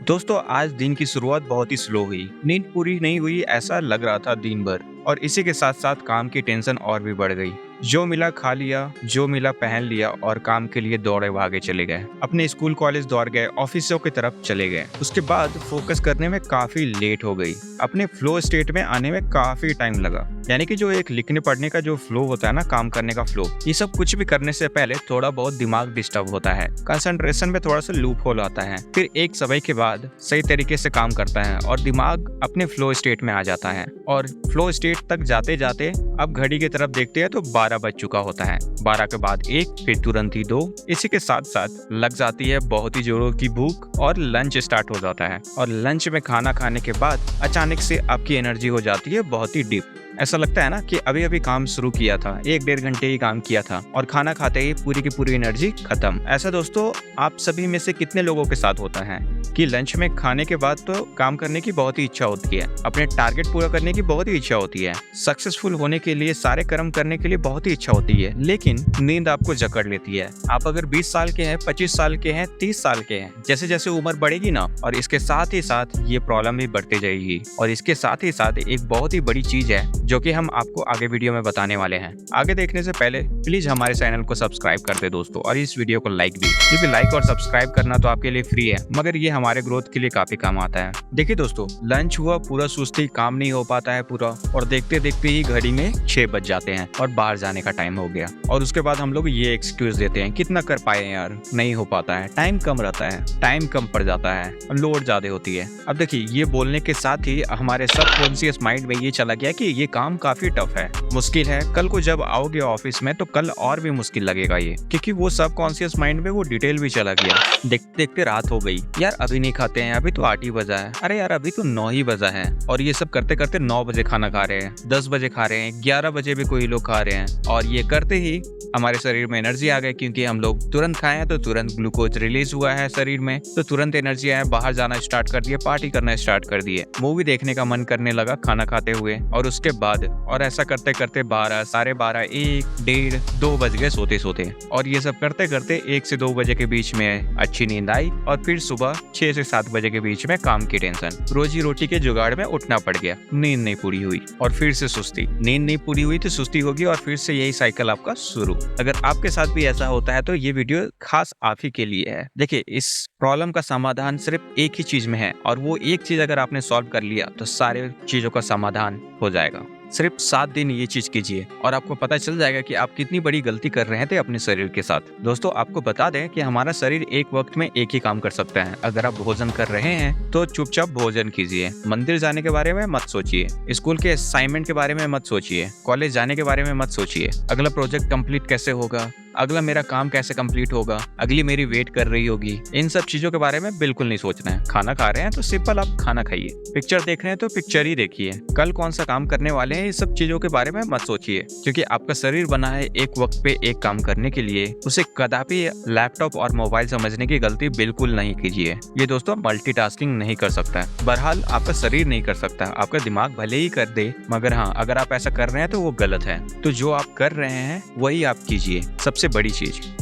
दोस्तों आज दिन की शुरुआत बहुत ही स्लो हुई। नींद पूरी नहीं हुई ऐसा लग रहा था दिन भर। और इसी के साथ साथ काम की टेंशन और भी बढ़ गई। जो मिला खा लिया, जो मिला पहन लिया और काम के लिए दौड़े भागे चले गए। अपने स्कूल कॉलेज दौड़ गए, ऑफिसों की तरफ चले गए। उसके बाद फोकस करने में काफी लेट हो गई। अपने फ्लो स्टेट में आने में काफी टाइम लगा। यानी कि जो एक लिखने पढ़ने का जो फ्लो होता है ना, काम करने का फ्लो, ये सब कुछ भी करने से पहले थोड़ा बहुत दिमाग डिस्टर्ब होता है। कंसंट्रेशन में थोड़ा सा लूप होल आता है। फिर एक समय के बाद सही तरीके से काम करता है और दिमाग अपने फ्लो स्टेट में आ जाता है। और फ्लो स्टेट तक जाते जाते अब घड़ी की तरफ देखते हैं तो 12 बज चुका होता है। 12 के बाद 1, फिर तुरंत ही 2। इसी के साथ साथ लग जाती है बहुत ही जोरों की भूख और लंच स्टार्ट हो जाता है। और लंच में खाना खाने के बाद अचानक से आपकी एनर्जी हो जाती है बहुत ही डिप। ऐसा लगता है ना कि अभी अभी काम शुरू किया था, 1-1.5 घंटे ही काम किया था और खाना खाते ही पूरी की पूरी एनर्जी खत्म। ऐसा दोस्तों आप सभी में से कितने लोगों के साथ होता है कि लंच में खाने के बाद तो काम करने की बहुत ही इच्छा होती है, अपने टारगेट पूरा करने की बहुत ही इच्छा होती है, सक्सेसफुल होने के लिए सारे कर्म करने के लिए बहुत ही इच्छा होती है, लेकिन नींद आपको जकड़ लेती है। आप अगर 20 साल के हैं, 25 साल के हैं, 30 साल के हैं, जैसे जैसे उम्र बढ़ेगी ना, और इसके साथ ही साथ ये प्रॉब्लम भी बढ़ती जाएगी। और इसके साथ ही साथ एक बहुत ही बड़ी चीज है जो कि हम आपको आगे वीडियो में बताने वाले हैं। आगे देखने से पहले प्लीज हमारे चैनल को सब्सक्राइब कर दे दोस्तों, और इस वीडियो को लाइक भी, क्योंकि लाइक और सब्सक्राइब करना तो आपके लिए फ्री है, मगर ये हमारे ग्रोथ के लिए काफी काम आता है। देखिए दोस्तों, लंच हुआ, पूरा सुस्ती, काम नहीं हो पाता है पूरा, और देखते देखते ही घड़ी में 6 बज जाते हैं और बाहर जाने का टाइम हो गया। और उसके बाद हम लोग ये एक्सक्यूज देते हैं, कितना कर पाए यार, नहीं हो पाता है, टाइम कम रहता है, टाइम कम पड़ जाता है, लोड ज्यादा होती है। अब देखिए, ये बोलने के साथ ही हमारे सबकॉन्शियस माइंड में ये चला गया कि ये काम काफी टफ है, मुश्किल है, कल को जब आओगे ऑफिस में तो कल और भी मुश्किल लगेगा ये, क्योंकि वो सबकॉन्शियस माइंड में वो डिटेल भी चला गया। देखते देखते रात हो गई, यार अभी नहीं खाते हैं, अभी तो 8 ही बजा है, अरे यार अभी तो 9 ही बजा है। और ये सब करते करते 9 बजे खाना खा रहे हैं, 10 बजे खा रहे हैं, 11 बजे भी कोई लोग खा रहे हैं। और ये करते ही हमारे शरीर में एनर्जी आ गई, क्योंकि हम लोग तुरंत खाए हैं तो तुरंत ग्लूकोज रिलीज हुआ है शरीर में, तो तुरंत एनर्जी आया, बाहर जाना स्टार्ट कर दिए, पार्टी करना स्टार्ट कर दिए, मूवी देखने का मन करने लगा खाना खाते हुए। और उसके बाद और ऐसा करते करते 12, 12:30, 1, 1:30, 2 बज गए सोते सोते। और ये सब करते करते 1 से 2 बजे के बीच में अच्छी नींद आई, और फिर सुबह 6 से 7 बजे के बीच में काम की टेंशन, रोजी रोटी के जुगाड़ में उठना पड़ गया। नींद नहीं पूरी हुई और फिर से सुस्ती, नींद नहीं पूरी हुई तो सुस्ती होगी, और फिर से यही साइकिल आपका शुरू। अगर आपके साथ भी ऐसा होता है तो ये वीडियो खास आप ही के लिए है। देखिए, इस प्रॉब्लम का समाधान सिर्फ एक ही चीज में है, और वो एक चीज अगर आपने सॉल्व कर लिया तो सारे चीजों का समाधान हो जाएगा। सिर्फ 7 दिन ये चीज कीजिए और आपको पता चल जाएगा कि आप कितनी बड़ी गलती कर रहे थे अपने शरीर के साथ। दोस्तों आपको बता दें कि हमारा शरीर एक वक्त में एक ही काम कर सकता है। अगर आप भोजन कर रहे हैं तो चुपचाप भोजन कीजिए, मंदिर जाने के बारे में मत सोचिए, स्कूल के असाइनमेंट के बारे में मत सोचिए, कॉलेज जाने के बारे में मत सोचिए, अगला प्रोजेक्ट कंप्लीट कैसे होगा, अगला मेरा काम कैसे कंप्लीट होगा, अगली मेरी वेट कर रही होगी, इन सब चीजों के बारे में बिल्कुल नहीं सोचना है। खाना खा रहे हैं तो सिंपल आप खाना खाइए, पिक्चर देख रहे हैं तो पिक्चर ही देखिए, कल कौन सा काम करने वाले हैं, ये सब चीजों के बारे में मत सोचिए, क्योंकि आपका शरीर बना है एक वक्त पे एक काम करने के लिए। उसे कदापि लैपटॉप और मोबाइल समझने की गलती बिल्कुल नहीं कीजिए। ये दोस्तों मल्टीटास्किंग नहीं कर सकता है, बहरहाल आपका शरीर नहीं कर सकता, आपका दिमाग भले ही कर दे, मगर हाँ अगर आप ऐसा कर रहे हैं तो वो गलत है। तो जो आप कर रहे हैं वही आप कीजिए।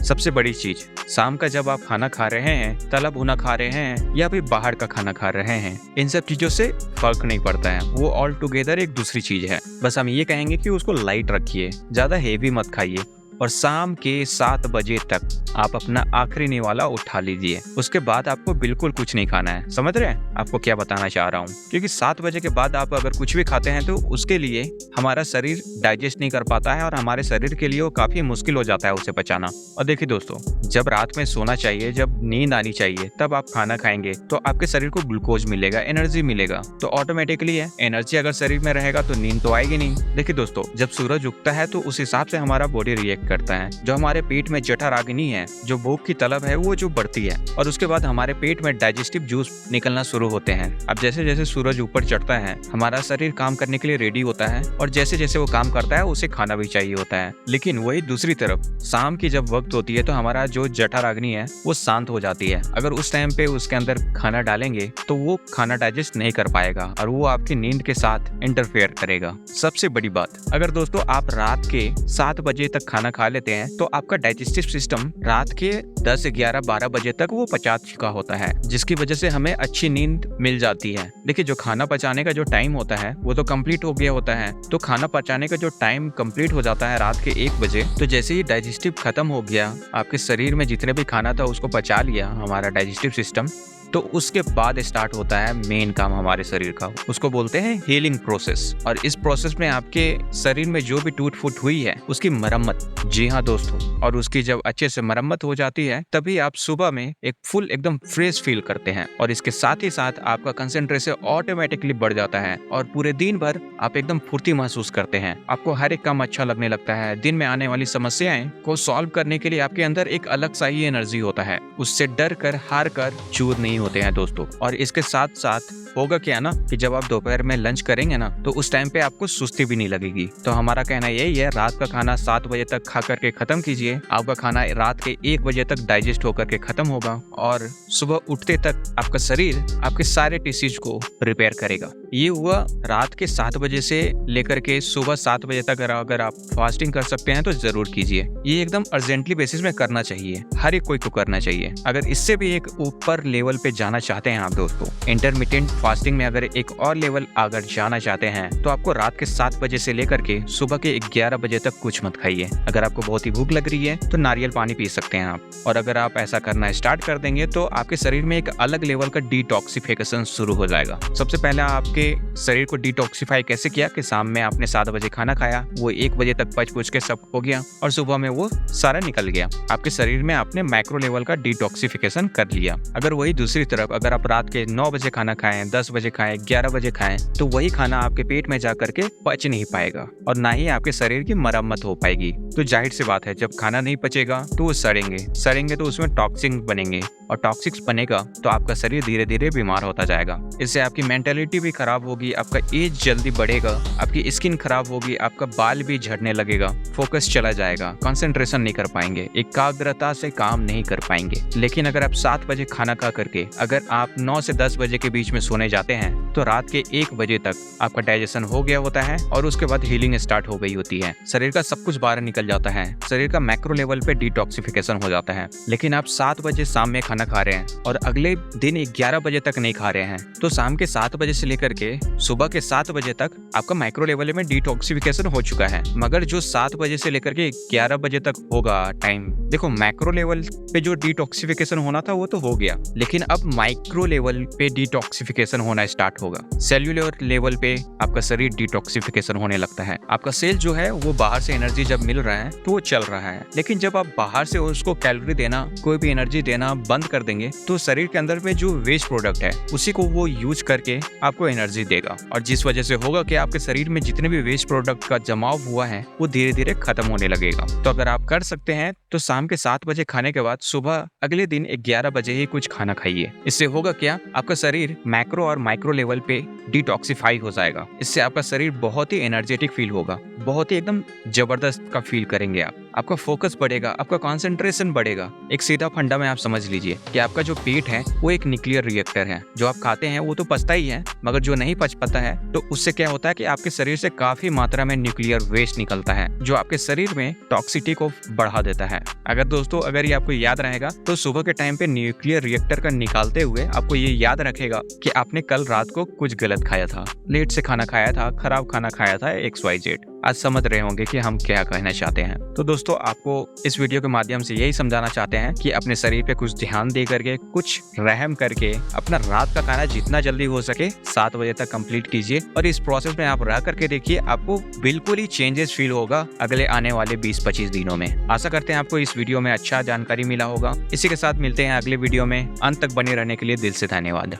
सबसे बड़ी चीज, शाम का जब आप खाना खा रहे हैं, तला भुना खा रहे हैं या फिर बाहर का खाना खा रहे हैं, इन सब चीजों से फर्क नहीं पड़ता है, वो ऑल टुगेदर एक दूसरी चीज है। बस हम ये कहेंगे कि उसको लाइट रखिए, ज्यादा हेवी मत खाइए, और शाम के 7 बजे तक आप अपना आखिरी निवाला उठा लीजिए। उसके बाद आपको बिल्कुल कुछ नहीं खाना है। समझ रहे हैं आपको क्या बताना चाह रहा हूँ? क्योंकि 7 बजे के बाद आप अगर कुछ भी खाते हैं तो उसके लिए हमारा शरीर डाइजेस्ट नहीं कर पाता है, और हमारे शरीर के लिए वो काफी मुश्किल हो जाता है उसे पचाना। और देखिए दोस्तों, जब रात में सोना चाहिए, जब नींद आनी चाहिए, तब आप खाना खाएंगे तो आपके शरीर को ग्लूकोज मिलेगा, एनर्जी मिलेगा, तो ऑटोमेटिकली है एनर्जी अगर शरीर में रहेगा तो नींद तो आएगी नहीं। देखिए दोस्तों, जब सूरज उगता है तो उस हिसाब से हमारा बॉडी रिएक्ट करता है। जो हमारे पेट में जठराग्नि है, जो भूख की तलब है, वो जो बढ़ती है, और उसके बाद हमारे पेट में डाइजेस्टिव जूस निकलना शुरू होते हैं। अब जैसे जैसे सूरज ऊपर चढ़ता है, हमारा शरीर काम करने के लिए रेडी होता है, और जैसे जैसे वो काम करता है उसे खाना भी चाहिए होता है। लेकिन वही दूसरी तरफ शाम की जब वक्त होती है तो हमारा जो जठराग्नि है वो शांत हो जाती है। अगर उस टाइम पे उसके अंदर खाना डालेंगे तो वो खाना डाइजेस्ट नहीं कर पाएगा, और वो आपकी नींद के साथ इंटरफेयर करेगा। सबसे बड़ी बात, अगर दोस्तों आप रात के 7 बजे तक खाना खा लेते हैं तो आपका डाइजेस्टिव सिस्टम रात के 10, 11, 12 बजे तक वो पचा चुका होता है, जिसकी वजह से हमें अच्छी नींद मिल जाती है। देखिए, जो खाना पचाने का जो टाइम होता है वो तो कंप्लीट हो गया होता है, तो खाना पचाने का जो टाइम कंप्लीट हो जाता है रात के 1 बजे, तो जैसे ही डाइजेस्टिव खत्म हो गया, आपके शरीर में जितने भी खाना था उसको पचा लिया हमारा डाइजेस्टिव सिस्टम, तो उसके बाद स्टार्ट होता है मेन काम हमारे शरीर का, उसको बोलते हैं हीलिंग प्रोसेस। और इस प्रोसेस में आपके शरीर में जो भी टूट फूट हुई है उसकी मरम्मत, जी हाँ दोस्तों, और उसकी जब अच्छे से मरम्मत हो जाती है तभी आप सुबह में एक फुल एकदम फ्रेश फील करते हैं। और इसके साथ ही साथ आपका कंसंट्रेशन ऑटोमेटिकली बढ़ जाता है और पूरे दिन भर आप एकदम फुर्ती महसूस करते हैं। आपको हर एक काम अच्छा लगने लगता है। दिन में आने वाली समस्याएं को सॉल्व करने के लिए आपके अंदर एक अलग सा ही एनर्जी होता है, उससे डर कर हार कर चूर नहीं होते हैं दोस्तों। और इसके साथ साथ होगा क्या ना कि जब आप दोपहर में लंच करेंगे ना तो उस टाइम पे आपको सुस्ती भी नहीं लगेगी। तो हमारा कहना यही है, रात का खाना 7 बजे तक खा करके खत्म कीजिए। आपका खाना रात के 1 बजे तक डाइजेस्ट होकर के खत्म होगा और सुबह उठते तक आपका शरीर आपके सारे टिश्यूज को रिपेयर करेगा। ये हुआ रात के 7 बजे से लेकर के सुबह 7 बजे तक अगर आप फास्टिंग कर सकते हैं तो जरूर कीजिए। ये एकदम अर्जेंटली बेसिस में करना चाहिए, हर एक कोई को करना चाहिए। अगर इससे भी एक ऊपर लेवल पे जाना चाहते हैं आप दोस्तों, इंटरमिटेंट फास्टिंग में अगर एक और लेवल अगर जाना चाहते हैं तो आपको रात के 7 बजे से लेकर के सुबह के 11 बजे तक कुछ मत खाइए। अगर आपको बहुत ही भूख लग रही है तो नारियल पानी पी सकते हैं आप। और अगर आप ऐसा करना स्टार्ट कर देंगे तो आपके शरीर में एक अलग लेवल का डिटॉक्सिफिकेशन शुरू हो जाएगा। सबसे पहले आपके शरीर को डिटॉक्सिफाई कैसे किया कि शाम में आपने 7 बजे खाना खाया, वो 1 बजे तक पच पुच के सब हो गया और सुबह में वो सारा निकल गया। आपके शरीर में आपने मैक्रो लेवल का डिटॉक्सिफिकेशन कर लिया। अगर वही दूसरी तरफ अगर आप रात के 9 बजे खाना खाएं, 10 बजे खाएं, 11 बजे खाएं, तो वही खाना आपके पेट में जा करके पच नहीं पाएगा और ना ही आपके शरीर की मरम्मत हो पाएगी। तो जाहिर सी बात है, जब खाना नहीं पचेगा तो वो सड़ेंगे तो उसमें टॉक्सिन बनेंगे और टॉक्सिक्स बनेगा तो आपका शरीर धीरे धीरे बीमार होता जाएगा। इससे आपकी मेंटालिटी भी खराब होगी, आपका एज जल्दी बढ़ेगा, आपकी स्किन खराब होगी, आपका बाल भी झड़ने लगेगा, फोकस चला जाएगा, कंसंट्रेशन नहीं कर पाएंगे, एकाग्रता से काम नहीं कर पाएंगे। लेकिन अगर आप 7 बजे खाना खा करके अगर आप 9 से 10 बजे के बीच में सोने जाते हैं तो रात के 1 बजे तक आपका डाइजेशन हो गया होता है और उसके बाद हीलिंग स्टार्ट हो गई होती है। शरीर का सब कुछ बाहर निकल जाता है, शरीर का मैक्रो लेवल पे डिटॉक्सिफिकेशन हो जाता है। लेकिन आप 7 बजे शाम में खाना खा रहे हैं और अगले दिन 11 बजे तक नहीं खा रहे हैं, तो शाम के 7 बजे से लेकर के सुबह के 7 बजे तक आपका माइक्रो लेवल में डिटॉक्सिफिकेशन हो चुका है। मगर जो 7 बजे से लेकर के 11 बजे तक होगा टाइम, देखो मैक्रो लेवल पे जो डिटॉक्सिफिकेशन होना था वो तो हो गया, लेकिन अब माइक्रो लेवल पे डिटॉक्सिफिकेशन होना स्टार्ट होगा। सेल्यूलर लेवल पे आपका शरीर डिटॉक्सिफिकेशन होने लगता है। आपका सेल जो है वो बाहर से एनर्जी जब मिल रहा है तो वो चल रहा है, लेकिन जब आप बाहर से उसको कैलोरी देना, कोई भी एनर्जी देना बंद कर देंगे तो शरीर के अंदर में जो वेस्ट प्रोडक्ट है उसी को वो यूज करके आपको एनर्जी देगा और जिस वजह से होगा कि आपके शरीर में जितने भी वेस्ट प्रोडक्ट का जमाव हुआ है वो धीरे धीरे खत्म होने लगेगा। तो अगर आप कर सकते हैं तो शाम के 7 बजे खाने के बाद सुबह अगले दिन 11 बजे ही कुछ खाना खाइए। इससे होगा क्या, आपका शरीर मैक्रो और माइक्रो लेवल पे डिटॉक्सिफाई हो जाएगा। इससे आपका शरीर बहुत ही एनर्जेटिक फील होगा, बहुत ही एकदम जबरदस्त का फील करेंगे आप। आपका फोकस बढ़ेगा, आपका कंसंट्रेशन बढ़ेगा। एक सीधा फंडा में आप समझ लीजिए कि आपका जो पेट है वो एक न्यूक्लियर रिएक्टर है। जो आप खाते हैं वो तो पचता ही है, मगर जो नहीं पच पाता है तो उससे क्या होता है कि आपके शरीर से काफी मात्रा में न्यूक्लियर वेस्ट निकलता है जो आपके शरीर में टॉक्सिसिटी को बढ़ा देता है। अगर दोस्तों अगर ये आपको याद रहेगा तो सुबह के टाइम पे न्यूक्लियर रिएक्टर का निकालते हुए आपको ये याद रखेगा कि आपने कल रात को कुछ गलत खाया था, लेट से खाना खाया था, खराब खाना खाया था, XYZ। आज समझ रहे होंगे कि हम क्या कहना चाहते हैं। तो दोस्तों आपको इस वीडियो के माध्यम से यही समझाना चाहते हैं कि अपने शरीर पे कुछ ध्यान दे करके, कुछ रहम करके अपना रात का खाना जितना जल्दी हो सके 7 बजे तक कंप्लीट कीजिए और इस प्रोसेस में आप रह करके देखिए, आपको बिल्कुल ही चेंजेस फील होगा अगले आने वाले 20-25 दिनों में। आशा करते हैं आपको इस वीडियो में अच्छा जानकारी मिला होगा। इसी के साथ मिलते हैं अगले वीडियो में। अंत तक बने रहने के लिए दिल से धन्यवाद।